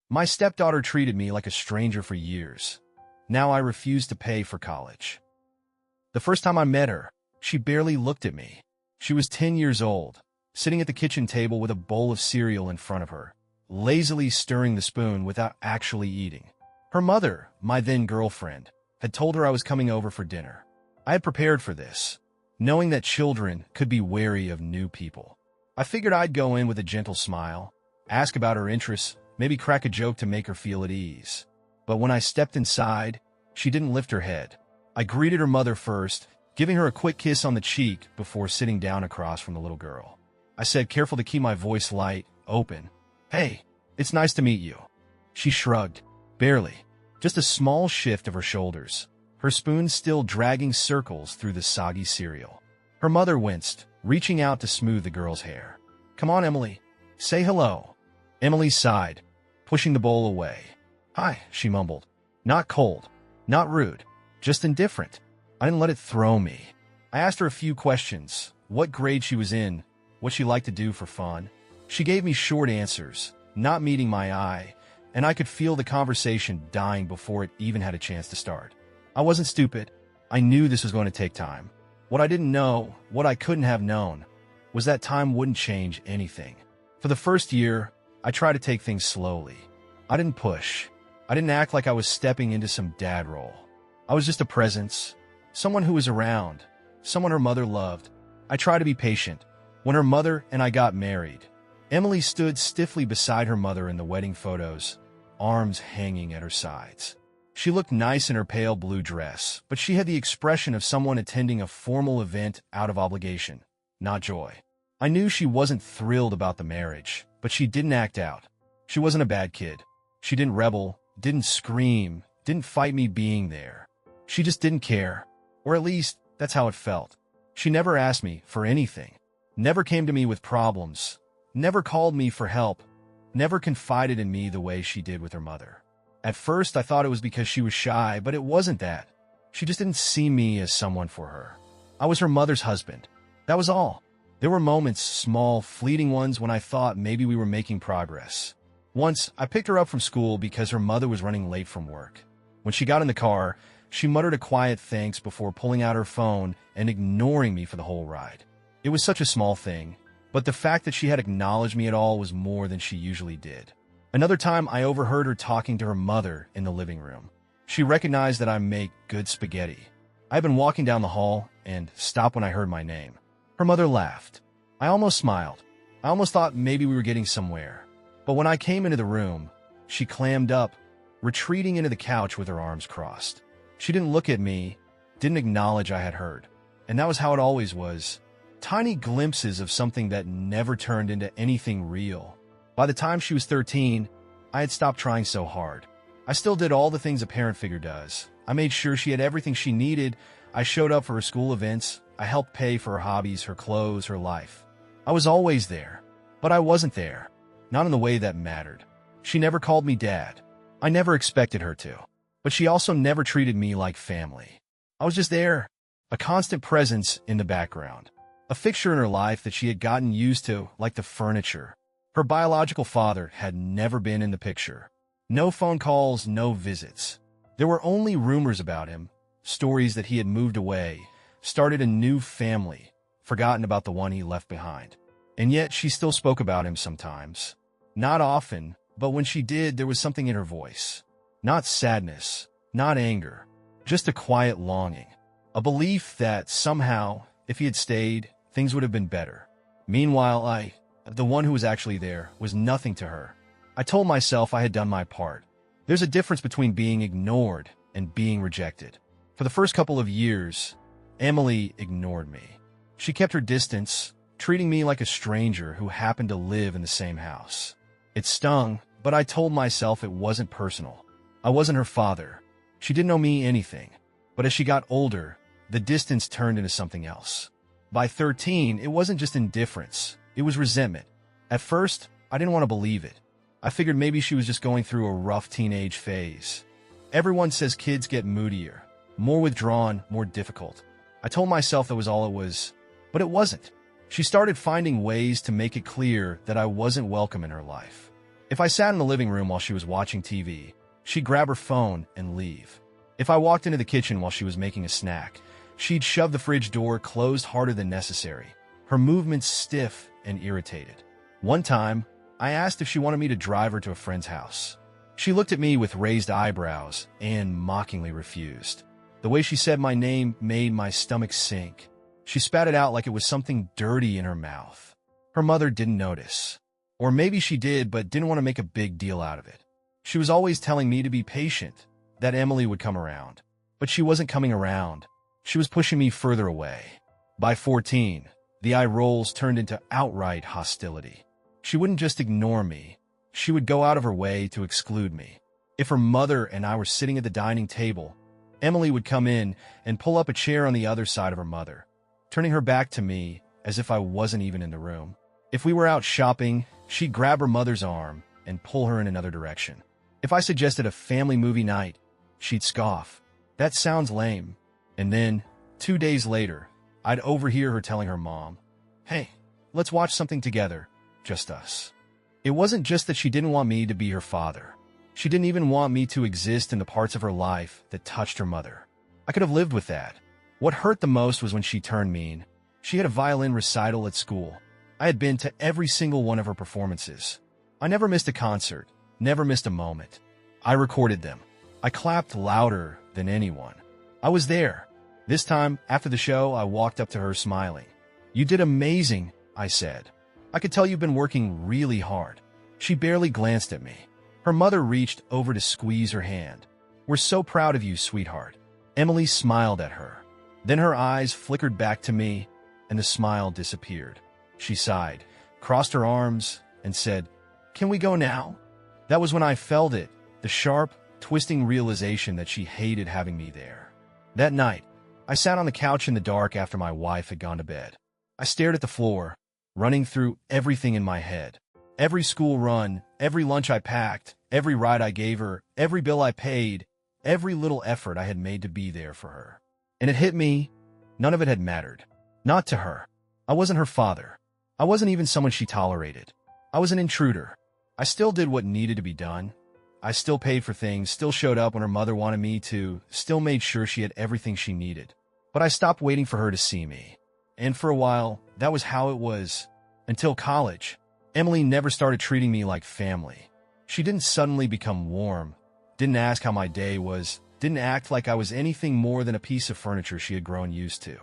My stepdaughter treated me like a stranger for years. Now I refuse to pay for college. The first time I met her, she barely looked at me. She was 10 years old, sitting at the kitchen table with a bowl of cereal in front of her, lazily stirring the spoon without actually eating. Her mother, my then girlfriend, had told her I was coming over for dinner. I had prepared for this, knowing that children could be wary of new people. I figured I'd go in with a gentle smile, ask about her interests, maybe crack a joke to make her feel at ease. But when I stepped inside, she didn't lift her head. I greeted her mother first, giving her a quick kiss on the cheek before sitting down across from the little girl. I said, careful to keep my voice light, open, "Hey, it's nice to meet you." She shrugged, barely, just a small shift of her shoulders, her spoon still dragging circles through the soggy cereal. Her mother winced, reaching out to smooth the girl's hair. "Come on, Emily, say hello." Emily sighed, pushing the bowl away. "Hi," she mumbled. Not cold, not rude, just indifferent. I didn't let it throw me. I asked her a few questions, what grade she was in, what she liked to do for fun. She gave me short answers, not meeting my eye, and I could feel the conversation dying before it even had a chance to start. I wasn't stupid. I knew this was going to take time. What I didn't know, what I couldn't have known, was that time wouldn't change anything. For the first year, I tried to take things slowly. I didn't push. I didn't act like I was stepping into some dad role. I was just a presence, someone who was around, someone her mother loved. I tried to be patient. When her mother and I got married, Emily stood stiffly beside her mother in the wedding photos, arms hanging at her sides. She looked nice in her pale blue dress, but she had the expression of someone attending a formal event out of obligation, not joy. I knew she wasn't thrilled about the marriage, but she didn't act out. She wasn't a bad kid. She didn't rebel, didn't scream, didn't fight me being there. She just didn't care, or at least that's how it felt. She never asked me for anything, never came to me with problems, never called me for help, never confided in me the way she did with her mother. At first, I thought it was because she was shy, but it wasn't that. She just didn't see me as someone for her. I was her mother's husband. That was all. There were moments, small, fleeting ones, when I thought maybe we were making progress. Once, I picked her up from school because her mother was running late from work. When she got in the car, she muttered a quiet thanks before pulling out her phone and ignoring me for the whole ride. It was such a small thing, but the fact that she had acknowledged me at all was more than she usually did. Another time, I overheard her talking to her mother in the living room. She recognized that I make good spaghetti. I'd been walking down the hall and stopped when I heard my name. Her mother laughed. I almost smiled. I almost thought maybe we were getting somewhere. But when I came into the room, she clammed up, retreating into the couch with her arms crossed. She didn't look at me, didn't acknowledge I had heard. And that was how it always was. Tiny glimpses of something that never turned into anything real. By the time she was 13, I had stopped trying so hard. I still did all the things a parent figure does. I made sure she had everything she needed. I showed up for her school events. I helped pay for her hobbies, her clothes, her life. I was always there, but I wasn't there. Not in the way that mattered. She never called me dad. I never expected her to. But she also never treated me like family. I was just there, a constant presence in the background, a fixture in her life that she had gotten used to, like the furniture. Her biological father had never been in the picture. No phone calls, no visits. There were only rumors about him, stories that he had moved away, started a new family, forgotten about the one he left behind. And yet she still spoke about him sometimes. Not often, but when she did, there was something in her voice. Not sadness, not anger, just a quiet longing. A belief that somehow, if he had stayed, things would have been better. Meanwhile, the one who was actually there, was nothing to her. I told myself I had done my part. There's a difference between being ignored and being rejected. For the first couple of years, Emily ignored me. She kept her distance, treating me like a stranger who happened to live in the same house. It stung, but I told myself it wasn't personal. I wasn't her father. She didn't owe me anything. But as she got older, the distance turned into something else. By 13, it wasn't just indifference. It was resentment. At first, I didn't want to believe it. I figured maybe she was just going through a rough teenage phase. Everyone says kids get moodier, more withdrawn, more difficult. I told myself that was all it was, but it wasn't. She started finding ways to make it clear that I wasn't welcome in her life. If I sat in the living room while she was watching TV, she'd grab her phone and leave. If I walked into the kitchen while she was making a snack, she'd shove the fridge door closed harder than necessary, her movements stiff and irritated. One time, I asked if she wanted me to drive her to a friend's house. She looked at me with raised eyebrows and mockingly refused. The way she said my name made my stomach sink. She spat it out like it was something dirty in her mouth. Her mother didn't notice. Or maybe she did, but didn't want to make a big deal out of it. She was always telling me to be patient, that Emily would come around. But she wasn't coming around. She was pushing me further away. By 14, the eye rolls turned into outright hostility. She wouldn't just ignore me. She would go out of her way to exclude me. If her mother and I were sitting at the dining table, Emily would come in and pull up a chair on the other side of her mother, turning her back to me as if I wasn't even in the room. If we were out shopping, she'd grab her mother's arm and pull her in another direction. If I suggested a family movie night, she'd scoff. That sounds lame. And then, 2 days later, I'd overhear her telling her mom, "Hey, let's watch something together, just us." It wasn't just that she didn't want me to be her father. She didn't even want me to exist in the parts of her life that touched her mother. I could have lived with that. What hurt the most was when she turned mean. She had a violin recital at school. I had been to every single one of her performances. I never missed a concert, never missed a moment. I recorded them. I clapped louder than anyone. I was there. This time, after the show, I walked up to her smiling. "You did amazing," I said. "I could tell you've been working really hard." She barely glanced at me. Her mother reached over to squeeze her hand. "We're so proud of you, sweetheart." Emily smiled at her. Then her eyes flickered back to me, and the smile disappeared. She sighed, crossed her arms, and said, "Can we go now?" That was when I felt it, the sharp, twisting realization that she hated having me there. That night, I sat on the couch in the dark after my wife had gone to bed. I stared at the floor, running through everything in my head. Every school run, every lunch I packed, every ride I gave her, every bill I paid, every little effort I had made to be there for her. And it hit me, none of it had mattered. Not to her. I wasn't her father. I wasn't even someone she tolerated. I was an intruder. I still did what needed to be done. I still paid for things, still showed up when her mother wanted me to, still made sure she had everything she needed. But I stopped waiting for her to see me. And for a while, that was how it was. Until college. Emily never started treating me like family. She didn't suddenly become warm, didn't ask how my day was, didn't act like I was anything more than a piece of furniture she had grown used to.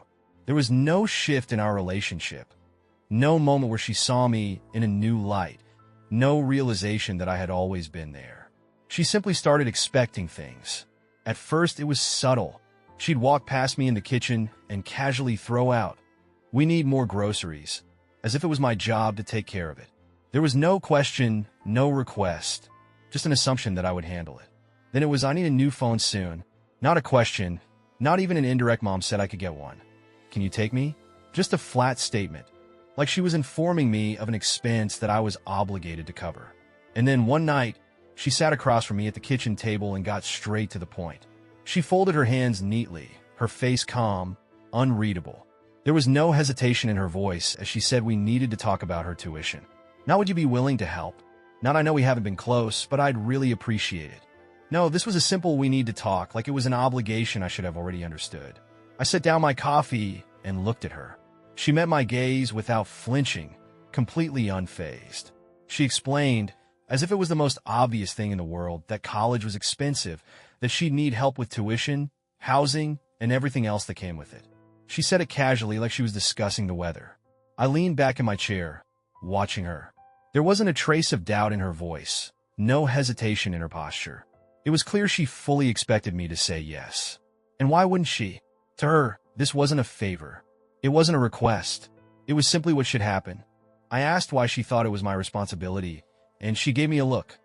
There was no shift in our relationship. No moment where she saw me in a new light. No realization that I had always been there. She simply started expecting things. At first, it was subtle. She'd walk past me in the kitchen and casually throw out, "We need more groceries," as if it was my job to take care of it. There was no question, no request, just an assumption that I would handle it. Then it was, "I need a new phone soon." Not a question, not even an indirect "Mom said I could get one. Can you take me?" Just a flat statement, like she was informing me of an expense that I was obligated to cover. And then one night, she sat across from me at the kitchen table and got straight to the point. She folded her hands neatly, her face calm, unreadable. There was no hesitation in her voice as she said we needed to talk about her tuition. Not would you be willing to help? Not I know we haven't been close, but I'd really appreciate it. No, this was a simple "we need to talk," like it was an obligation I should have already understood. I set down my coffee and looked at her. She met my gaze without flinching, completely unfazed. She explained, as if it was the most obvious thing in the world, that college was expensive, that she'd need help with tuition, housing, and everything else that came with it. She said it casually, like she was discussing the weather. I leaned back in my chair, watching her. There wasn't a trace of doubt in her voice, no hesitation in her posture. It was clear she fully expected me to say yes. And why wouldn't she? To her, this wasn't a favor. It wasn't a request. It was simply what should happen. I asked why she thought it was my responsibility, and she gave me a look.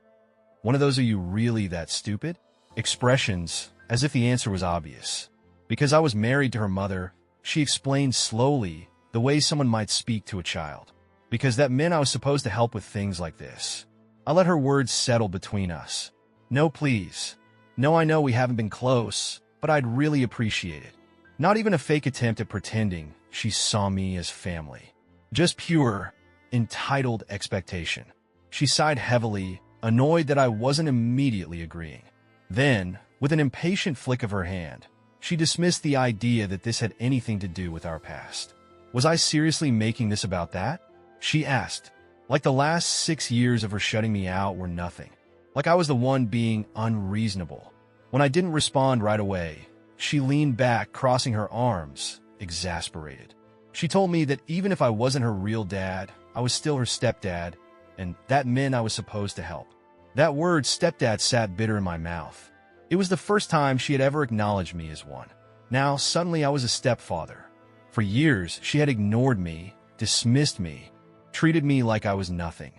One of those "are you really that stupid?" expressions, as if the answer was obvious. Because I was married to her mother, she explained slowly, the way someone might speak to a child. Because that meant I was supposed to help with things like this. I let her words settle between us. "No, please. No, I know we haven't been close, but I'd really appreciate it." Not even a fake attempt at pretending she saw me as family. Just pure, entitled expectation. She sighed heavily, annoyed that I wasn't immediately agreeing. Then, with an impatient flick of her hand, she dismissed the idea that this had anything to do with our past. Was I seriously making this about that? She asked, like the last 6 years of her shutting me out were nothing. Like I was the one being unreasonable. When I didn't respond right away, she leaned back, crossing her arms, exasperated. She told me that even if I wasn't her real dad, I was still her stepdad, and that meant I was supposed to help. That word stepdad sat bitter in my mouth. It was the first time she had ever acknowledged me as one. Now, suddenly I was a stepfather. For years, she had ignored me, dismissed me, treated me like I was nothing.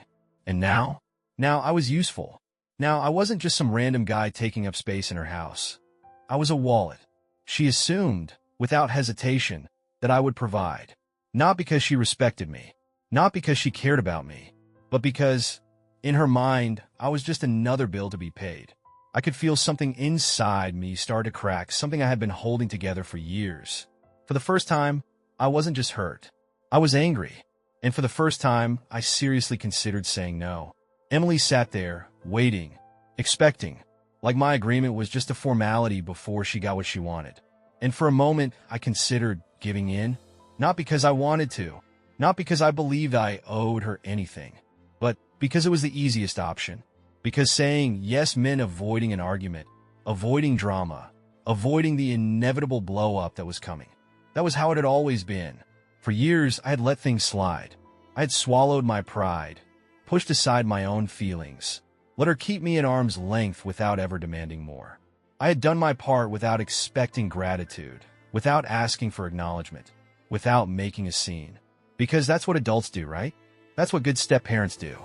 And now I was useful. Now I wasn't just some random guy taking up space in her house. I was a wallet. She assumed, without hesitation, that I would provide. Not because she respected me, not because she cared about me, but because, in her mind, I was just another bill to be paid. I could feel something inside me start to crack, something I had been holding together for years. For the first time, I wasn't just hurt. I was angry. And for the first time, I seriously considered saying no. Emily sat there, waiting, expecting, like my agreement was just a formality before she got what she wanted. And for a moment, I considered giving in, not because I wanted to, not because I believed I owed her anything, but because it was the easiest option. Because saying yes meant avoiding an argument, avoiding drama, avoiding the inevitable blow-up that was coming. That was how it had always been. For years, I had let things slide. I had swallowed my pride, pushed aside my own feelings, let her keep me at arm's length without ever demanding more. I had done my part without expecting gratitude, without asking for acknowledgement, without making a scene. Because that's what adults do, right? That's what good step-parents do.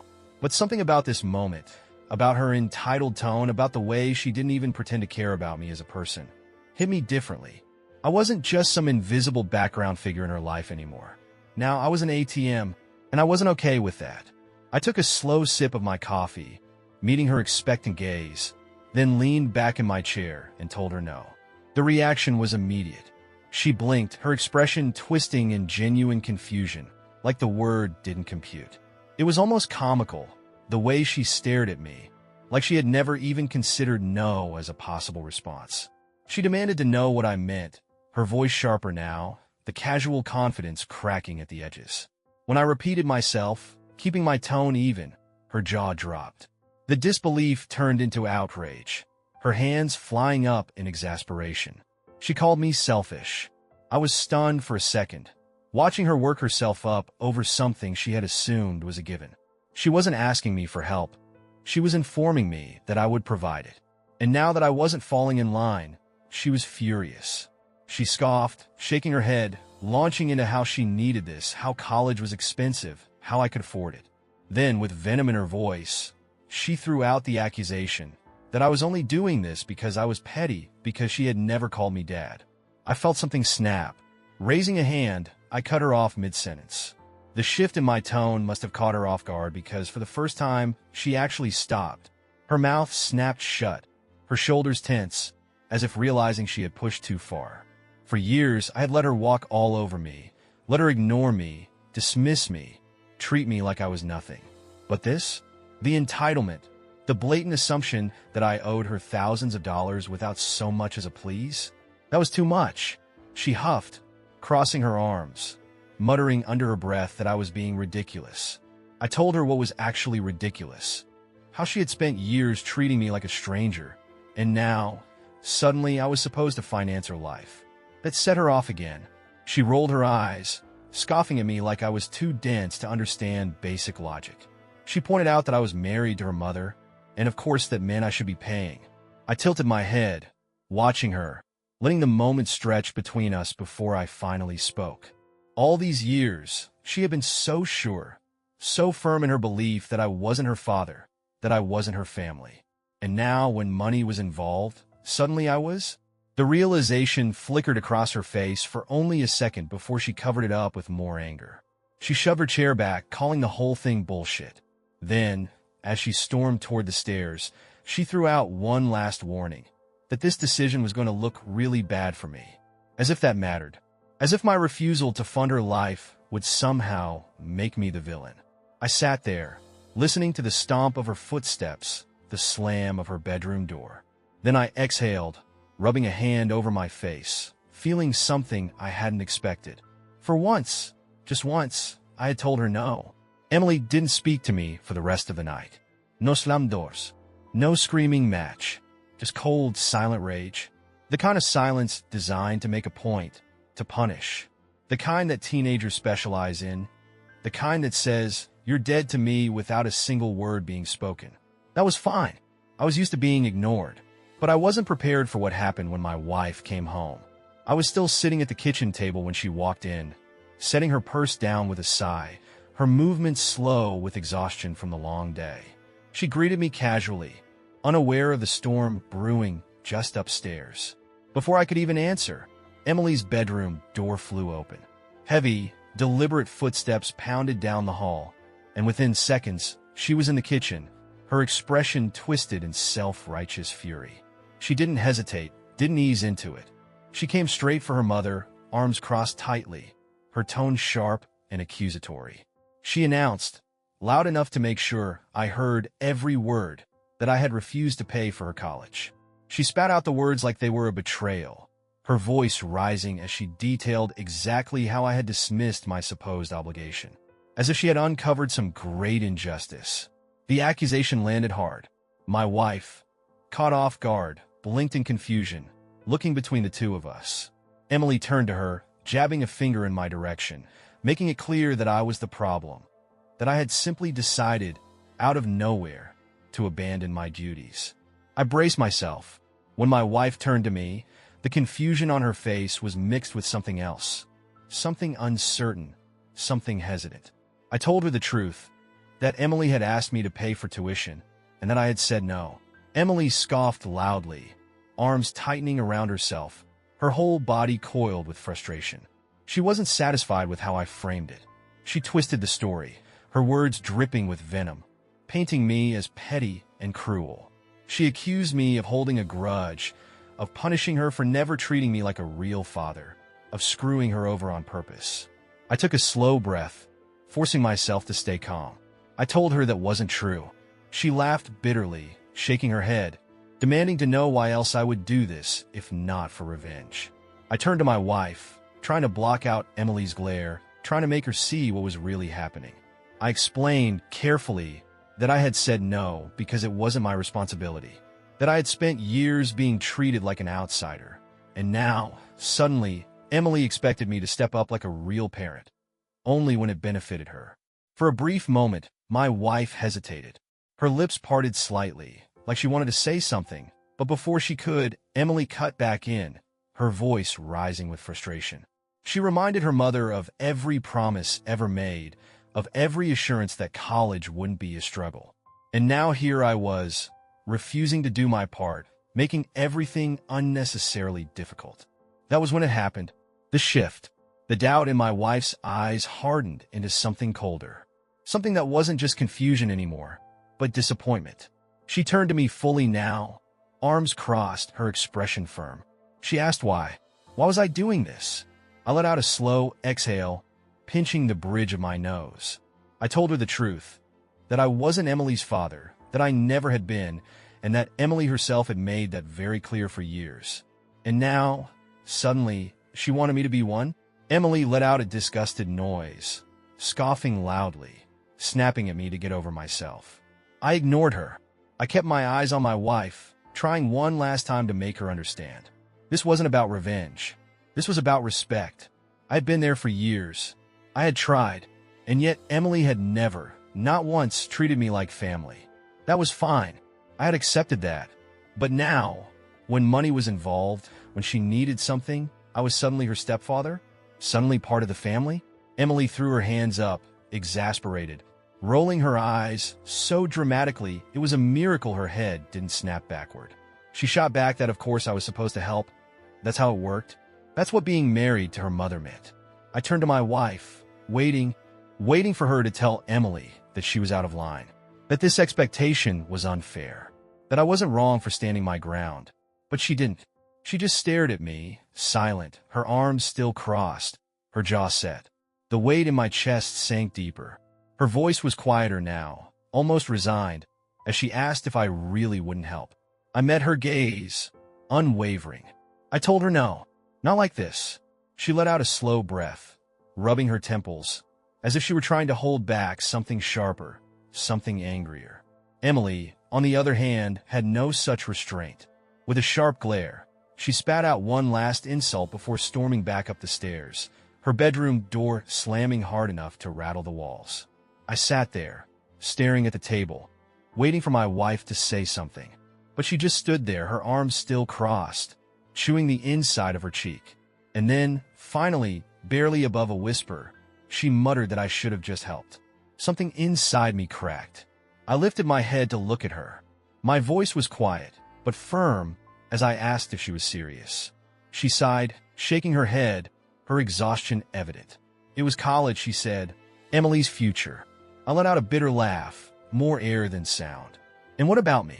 But something about this moment, about her entitled tone, about the way she didn't even pretend to care about me as a person, hit me differently. I wasn't just some invisible background figure in her life anymore. Now I was an ATM, and I wasn't okay with that. I took a slow sip of my coffee, meeting her expectant gaze, then leaned back in my chair and told her no. The reaction was immediate. She blinked, her expression twisting in genuine confusion, like the word didn't compute. It was almost comical, the way she stared at me, like she had never even considered no as a possible response. She demanded to know what I meant, her voice sharper now, the casual confidence cracking at the edges. When I repeated myself, keeping my tone even, her jaw dropped. The disbelief turned into outrage, her hands flying up in exasperation. She called me selfish. I was stunned for a second, watching her work herself up over something she had assumed was a given. She wasn't asking me for help. She was informing me that I would provide it. And now that I wasn't falling in line, she was furious. She scoffed, shaking her head, launching into how she needed this, how college was expensive, how I could afford it. Then, with venom in her voice, she threw out the accusation that I was only doing this because I was petty, because she had never called me dad. I felt something snap. Raising a hand, I cut her off mid-sentence. The shift in my tone must have caught her off guard because for the first time, she actually stopped. Her mouth snapped shut, her shoulders tense, as if realizing she had pushed too far. For years, I had let her walk all over me, let her ignore me, dismiss me, treat me like I was nothing. But this? The entitlement, the blatant assumption that I owed her thousands of dollars without so much as a please? That was too much. She huffed, crossing her arms, muttering under her breath that I was being ridiculous. I told her what was actually ridiculous. How she had spent years treating me like a stranger, and now, suddenly, I was supposed to finance her life. That set her off again. She rolled her eyes, scoffing at me like I was too dense to understand basic logic. She pointed out that I was married to her mother, and of course that meant I should be paying. I tilted my head, watching her, letting the moment stretch between us before I finally spoke. All these years, she had been so sure, so firm in her belief that I wasn't her father, that I wasn't her family. And now, when money was involved, suddenly I was? The realization flickered across her face for only a second before she covered it up with more anger. She shoved her chair back, calling the whole thing bullshit. Then, as she stormed toward the stairs, she threw out one last warning, that this decision was going to look really bad for me. As if that mattered. As if my refusal to fund her life would somehow make me the villain. I sat there, listening to the stomp of her footsteps, the slam of her bedroom door. Then I exhaled, rubbing a hand over my face, feeling something I hadn't expected. For once, just once, I had told her no. Emily didn't speak to me for the rest of the night. No slam doors. No screaming match. Just cold, silent rage. The kind of silence designed to make a point, to punish. The kind that teenagers specialize in. The kind that says, "You're dead to me," without a single word being spoken. That was fine. I was used to being ignored. But I wasn't prepared for what happened when my wife came home. I was still sitting at the kitchen table when she walked in, setting her purse down with a sigh, her movements slow with exhaustion from the long day. She greeted me casually, unaware of the storm brewing just upstairs. Before I could even answer, Emily's bedroom door flew open. Heavy, deliberate footsteps pounded down the hall, and within seconds, she was in the kitchen, her expression twisted in self-righteous fury. She didn't hesitate, didn't ease into it. She came straight for her mother, arms crossed tightly, her tone sharp and accusatory. She announced, loud enough to make sure I heard every word, that I had refused to pay for her college. She spat out the words like they were a betrayal, her voice rising as she detailed exactly how I had dismissed my supposed obligation, as if she had uncovered some great injustice. The accusation landed hard. My wife, caught off guard, blinked in confusion, looking between the two of us. Emily turned to her, jabbing a finger in my direction, making it clear that I was the problem, that I had simply decided, out of nowhere, to abandon my duties. I braced myself. When my wife turned to me, the confusion on her face was mixed with something else, something uncertain, something hesitant. I told her the truth, that Emily had asked me to pay for tuition, and that I had said no. Emily scoffed loudly, arms tightening around herself, her whole body coiled with frustration. She wasn't satisfied with how I framed it. She twisted the story, her words dripping with venom, painting me as petty and cruel. She accused me of holding a grudge, of punishing her for never treating me like a real father, of screwing her over on purpose. I took a slow breath, forcing myself to stay calm. I told her that wasn't true. She laughed bitterly, shaking her head, demanding to know why else I would do this if not for revenge. I turned to my wife, trying to block out Emily's glare, trying to make her see what was really happening. I explained carefully that I had said no because it wasn't my responsibility, that I had spent years being treated like an outsider, and now, suddenly, Emily expected me to step up like a real parent, only when it benefited her. For a brief moment, my wife hesitated. Her lips parted slightly, like she wanted to say something, but before she could, Emily cut back in, her voice rising with frustration. She reminded her mother of every promise ever made, of every assurance that college wouldn't be a struggle. And now here I was, refusing to do my part, making everything unnecessarily difficult. That was when it happened. The shift. The doubt in my wife's eyes hardened into something colder. Something that wasn't just confusion anymore, but disappointment. She turned to me fully now, arms crossed, her expression firm. She asked why. Why was I doing this? I let out a slow exhale, pinching the bridge of my nose. I told her the truth, that I wasn't Emily's father, that I never had been, and that Emily herself had made that very clear for years. And now, suddenly, she wanted me to be one? Emily let out a disgusted noise, scoffing loudly, snapping at me to get over myself. I ignored her. I kept my eyes on my wife, trying one last time to make her understand. This wasn't about revenge. This was about respect. I had been there for years. I had tried, and yet Emily had never, not once, treated me like family. That was fine. I had accepted that. But now, when money was involved, when she needed something, I was suddenly her stepfather? Suddenly part of the family? Emily threw her hands up, exasperated, rolling her eyes so dramatically it was a miracle her head didn't snap backward. She shot back that of course I was supposed to help. That's how it worked. That's what being married to her mother meant. I turned to my wife, waiting for her to tell Emily that she was out of line, that this expectation was unfair, that I wasn't wrong for standing my ground. But she didn't. She just stared at me, silent, her arms still crossed, her jaw set. The weight in my chest sank deeper. Her voice was quieter now, almost resigned, as she asked if I really wouldn't help. I met her gaze, unwavering. I told her no, not like this. She let out a slow breath, rubbing her temples, as if she were trying to hold back something sharper, something angrier. Emily, on the other hand, had no such restraint. With a sharp glare, she spat out one last insult before storming back up the stairs, her bedroom door slamming hard enough to rattle the walls. I sat there, staring at the table, waiting for my wife to say something. But she just stood there, her arms still crossed, chewing the inside of her cheek. And then, finally, barely above a whisper, she muttered that I should have just helped. Something inside me cracked. I lifted my head to look at her. My voice was quiet, but firm, as I asked if she was serious. She sighed, shaking her head, her exhaustion evident. It was college, she said. Emily's future. I let out a bitter laugh, more air than sound. And what about me?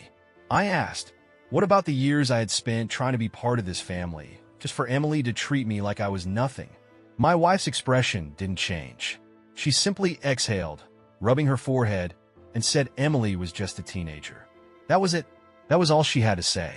I asked. What about the years I had spent trying to be part of this family, just for Emily to treat me like I was nothing? My wife's expression didn't change. She simply exhaled, rubbing her forehead, and said Emily was just a teenager. That was it. That was all she had to say.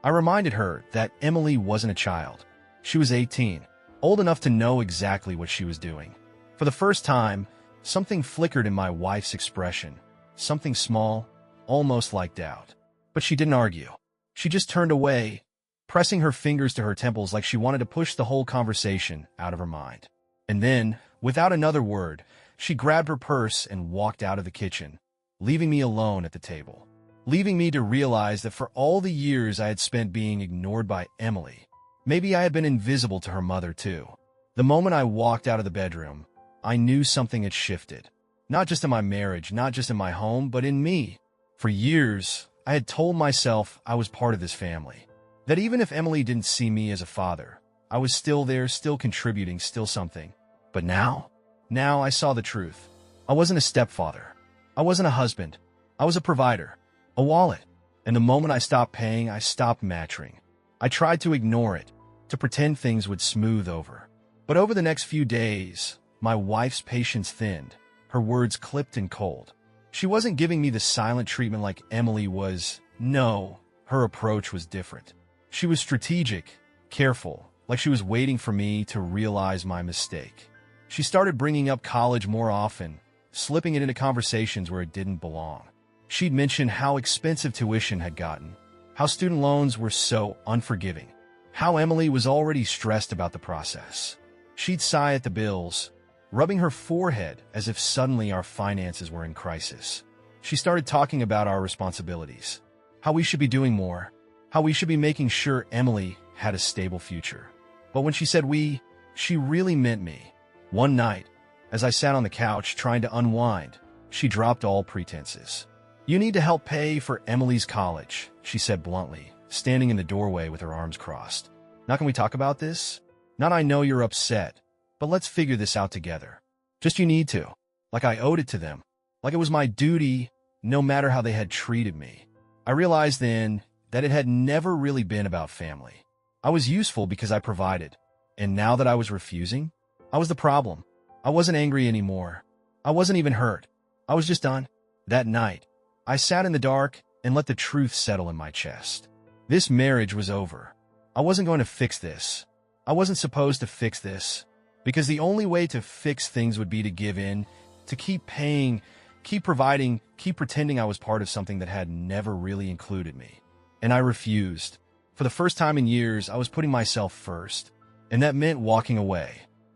I reminded her that Emily wasn't a child. She was 18, old enough to know exactly what she was doing. For the first time, something flickered in my wife's expression, something small, almost like doubt. But she didn't argue. She just turned away, pressing her fingers to her temples like she wanted to push the whole conversation out of her mind. And then, without another word, she grabbed her purse and walked out of the kitchen, leaving me alone at the table. Leaving me to realize that for all the years I had spent being ignored by Emily, maybe I had been invisible to her mother too. The moment I walked out of the bedroom, I knew something had shifted. Not just in my marriage, not just in my home, but in me. For years, I had told myself I was part of this family. That even if Emily didn't see me as a father, I was still there, still contributing, still something. But now I saw the truth. I wasn't a stepfather. I wasn't a husband. I was a provider. A wallet. And the moment I stopped paying, I stopped matching. I tried to ignore it, to pretend things would smooth over. But over the next few days, my wife's patience thinned, her words clipped and cold. She wasn't giving me the silent treatment like Emily was. No, her approach was different. She was strategic, careful, like she was waiting for me to realize my mistake. She started bringing up college more often, slipping it into conversations where it didn't belong. She'd mention how expensive tuition had gotten, how student loans were so unforgiving, how Emily was already stressed about the process. She'd sigh at the bills, rubbing her forehead as if suddenly our finances were in crisis. She started talking about our responsibilities, how we should be doing more, how we should be making sure Emily had a stable future. But when she said we, she really meant me. One night, as I sat on the couch trying to unwind, she dropped all pretenses. "You need to help pay for Emily's college," she said bluntly, standing in the doorway with her arms crossed. "Now can we talk about this? Not I know you're upset, but let's figure this out together. Just you need to. Like I owed it to them. Like it was my duty, no matter how they had treated me." I realized then that it had never really been about family. I was useful because I provided. And now that I was refusing, I was the problem. I wasn't angry anymore. I wasn't even hurt. I was just done. That night, I sat in the dark and let the truth settle in my chest. This marriage was over. I wasn't going to fix this. I wasn't supposed to fix this. Because the only way to fix things would be to give in, to keep paying, keep providing, keep pretending I was part of something that had never really included me. And I refused. For the first time in years, I was putting myself first. And that meant walking away.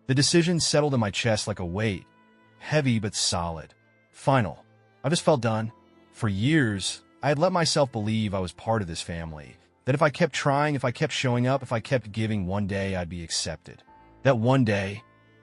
The decision settled in my chest like a weight, heavy but solid. Final. I just felt done. For years, I had let myself believe I was part of this family, that if I kept trying, if I kept showing up, if I kept giving, one day I'd be accepted. That one day,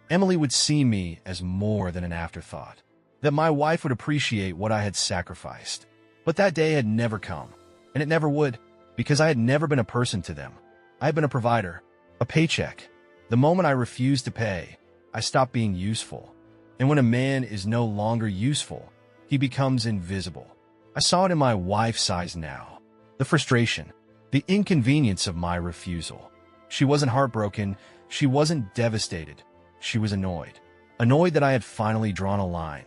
Emily would see me as more than an afterthought, that my wife would appreciate what I had sacrificed. But that day had never come, and it never would, because I had never been a person to them. I had been a provider, a paycheck. The moment I refused to pay, I stopped being useful. And when a man is no longer useful, he becomes invisible. I saw it in my wife's eyes now. The frustration, the inconvenience of my refusal. She wasn't heartbroken. She wasn't devastated. She was annoyed. Annoyed that I had finally drawn a line.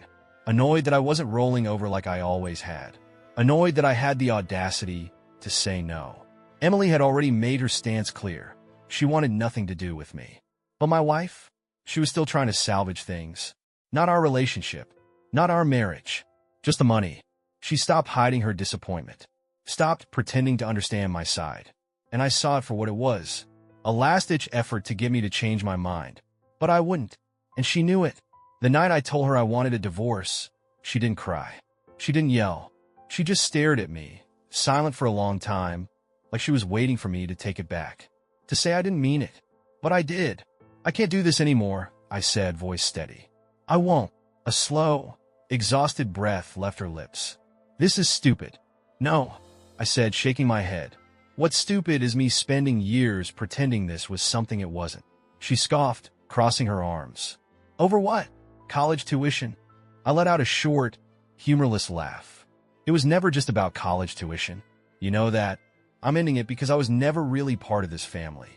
Annoyed that I wasn't rolling over like I always had. Annoyed that I had the audacity to say no. Emily had already made her stance clear. She wanted nothing to do with me. But my wife? She was still trying to salvage things. Not our relationship. Not our marriage. Just the money. She stopped hiding her disappointment. Stopped pretending to understand my side. And I saw it for what it was. A last-ditch effort to get me to change my mind. But I wouldn't. And she knew it. The night I told her I wanted a divorce, she didn't cry. She didn't yell. She just stared at me, silent for a long time, like she was waiting for me to take it back. To say I didn't mean it. But I did. I can't do this anymore, I said, voice steady. I won't. A slow, exhausted breath left her lips. This is stupid. No, I said, shaking my head. What's stupid is me spending years pretending this was something it wasn't. She scoffed, crossing her arms. Over what? College tuition. I let out a short, humorless laugh. It was never just about college tuition. You know that. I'm ending it because I was never really part of this family.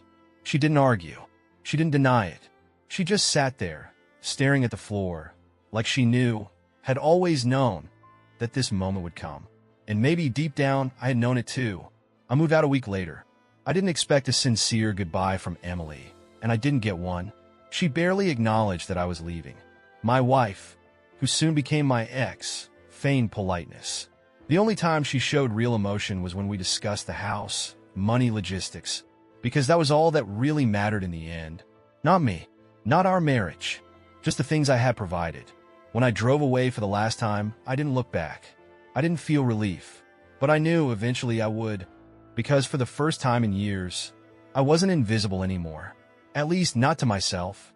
She didn't argue. She didn't deny it. She just sat there, staring at the floor, like she knew, had always known, that this moment would come. And maybe deep down, I had known it too. I moved out a week later. I didn't expect a sincere goodbye from Emily, and I didn't get one. She barely acknowledged that I was leaving. My wife, who soon became my ex, feigned politeness. The only time she showed real emotion was when we discussed the house, money, logistics, because that was all that really mattered in the end. Not me, not our marriage, just the things I had provided. When I drove away for the last time, I didn't look back. I didn't feel relief, but I knew eventually I would, because for the first time in years, I wasn't invisible anymore, at least not to myself.